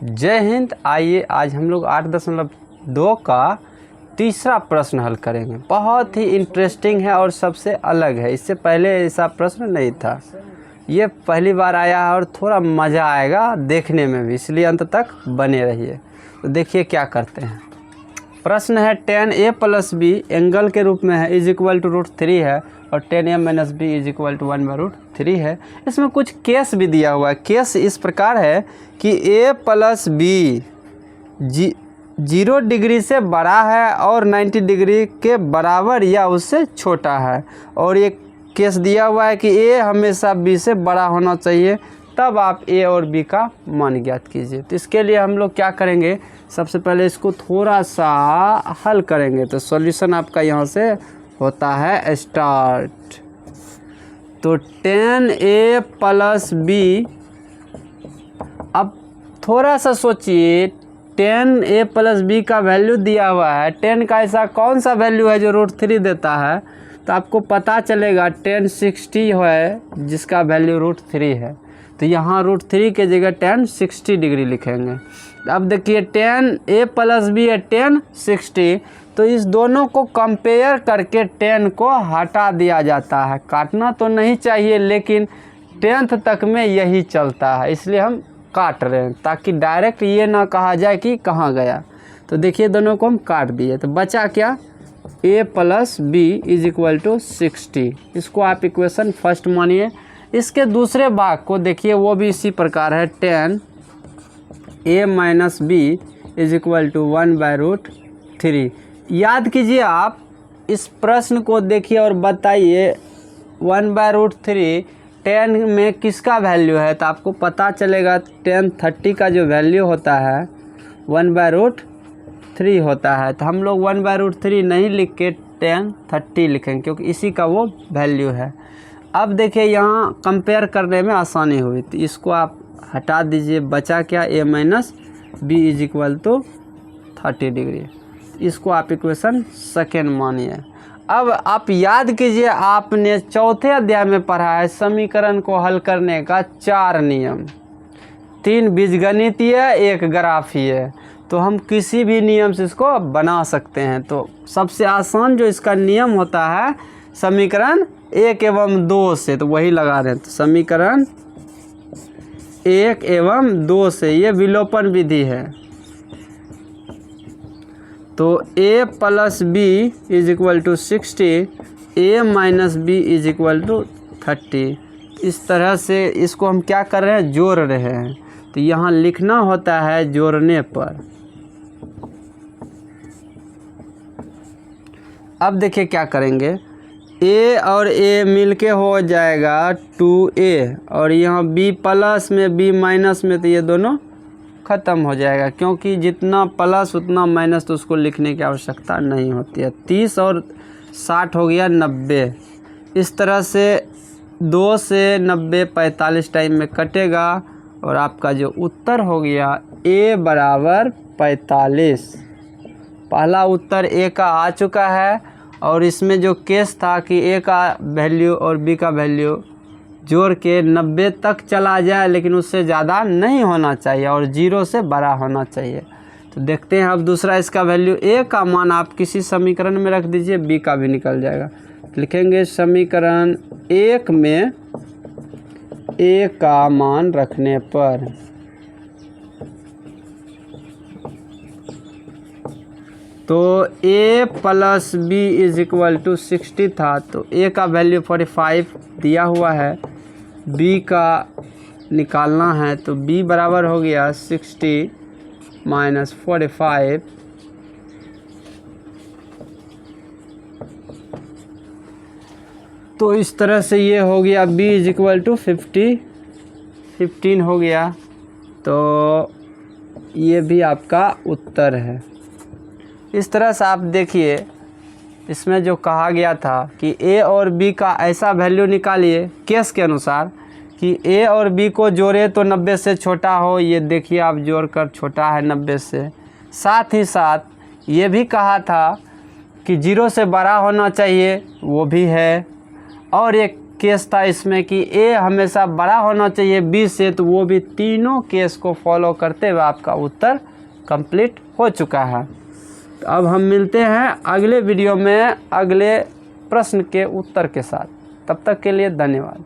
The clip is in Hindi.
जय हिंद। आइए आज हम लोग 8.2 का तीसरा प्रश्न हल करेंगे। बहुत ही इंटरेस्टिंग है और सबसे अलग है। इससे पहले ऐसा प्रश्न नहीं था, ये पहली बार आया है और थोड़ा मज़ा आएगा देखने में भी, इसलिए अंत तक बने रहिए। तो देखिए क्या करते हैं। प्रश्न है tan a + b एंगल के रूप में है, इज इक्वल टू √3 है, और tan a - b is equal to 1/√3 है। इसमें कुछ केस भी दिया हुआ है। केस इस प्रकार है कि a + b 0 डिग्री से बड़ा है और 90 डिग्री के बराबर या उससे छोटा है, और एक केस दिया हुआ है कि a हमेशा b से बड़ा होना चाहिए, तब आप a और b का मान ज्ञात कीजिए। तो इसके लिए हम लोग क्या करेंगे, सबसे पहले इसको थोड़ा सा हल करेंगे। तो सॉल्यूशन आपका यहाँ से होता है स्टार्ट। तो tan a + b, अब थोड़ा सा सोचिए, tan a + b का वैल्यू दिया हुआ है। tan का ऐसा कौन सा वैल्यू है जो √3 देता है, तो आपको पता चलेगा tan 60 है जिसका वैल्यू √3 है। तो यहाँ √3 के जगह tan 60 डिग्री लिखेंगे। अब देखिए tan a + b है tan 60, तो इस दोनों को कंपेयर करके tan को हटा दिया जाता है। काटना तो नहीं चाहिए, लेकिन 10th तक में यही चलता है, इसलिए हम काट रहे हैं ताकि डायरेक्ट ये ना कहा जाए कि कहाँ गया। तो देखिए दोनों को हम काट दिए, तो बचा क्या, a + b is equal to 60। इसको आप इक्वेशन फर्स्ट मानिए। इसके दूसरे भाग को देखिए, वो भी इसी प्रकार है, tan a - b is equal to 1/√3। याद कीजिए आप इस प्रश्न को देखिए और बताइए 1/√3 tan में किसका वैल्यू है, तो आपको पता चलेगा tan 30 का जो वैल्यू होता है 1/√3 होता है। तो हम लोग 1/√3 नहीं लिख के tan 30 लिखेंगे, क्योंकि इसी का वो वैल्यू है। अब देखिए यहाँ कंपेयर करने में आसानी हुई, तो इसको आप हटा दीजिए। बचा क्या, a - b is equal to 30 degree. इसको आप इक्वेशन सेकेंड मानिए। अब आप याद कीजिए, आपने चौथे अध्याय में पढ़ा है समीकरण को हल करने का 4 नियम, 3 बीजगणितीय, 1 ग्राफीय। तो हम किसी भी नियम से इसको बना सकते हैं। तो सबसे आसान जो इसका नियम होता है समीकरण 1 एवं 2 से, तो वही लगा रहे हैं। तो समीकरण 1 एवं 2 से, ये विलोपन विधि है। तो a + b is equal to 60, a - b is equal to 30। इस तरह से इसको हम क्या कर रहे हैं, जोड़ रहे हैं। तो यहाँ लिखना होता है जोड़ने पर। अब देखिए क्या करेंगे, a और a मिलके हो जाएगा 2a, और यहाँ b प्लस में b माइनस में, तो ये दोनों ख़त्म हो जाएगा, क्योंकि जितना प्लस उतना माइनस, तो उसको लिखने की आवश्यकता नहीं होती है। 30 और 60 हो गया 90। इस तरह से 2 से 90 45 टाइम में कटेगा, और आपका जो उत्तर हो गया a = 45। पहला उत्तर a का आ चुका है, और इसमें जो केस था कि a का वैल्यू और b का वैल्यू जोड़ के 90 तक चला जाए, लेकिन उससे ज़्यादा नहीं होना चाहिए और 0 से बड़ा होना चाहिए। तो देखते हैं अब दूसरा, इसका वैल्यू a का मान आप किसी समीकरण में रख दीजिए, b का भी निकल जाएगा। लिखेंगे समीकरण 1 में a का मान रखने पर, तो a + b is equal to 60 था, तो a का वैल्यू 45 दिया हुआ है, b का निकालना है। तो b बराबर हो गया 60 - 45। तो इस तरह से ये हो गया b इज इक्वल टू 15 हो गया। तो ये भी आपका उत्तर है। इस तरह से आप देखिए, इसमें जो कहा गया था कि a और b का ऐसा वैल्यू निकालिए केस के अनुसार कि a और b को जोड़े तो 90 से छोटा हो। ये देखिए आप जोड़कर छोटा है 90 से। साथ ही साथ ये भी कहा था कि 0 से बड़ा होना चाहिए, वो भी है। और एक केस था इसमें कि ए हमेशा बड़ा होना चाहिए बी से, तो वो भी तीनों केस को फॉलो करते हुए आपका उत्तर कंप्लीट हो चुका है। तो अब हम मिलते हैं अगले वीडियो में अगले प्रश्न के उत्तर के साथ। तब तक के लिए धन्यवाद।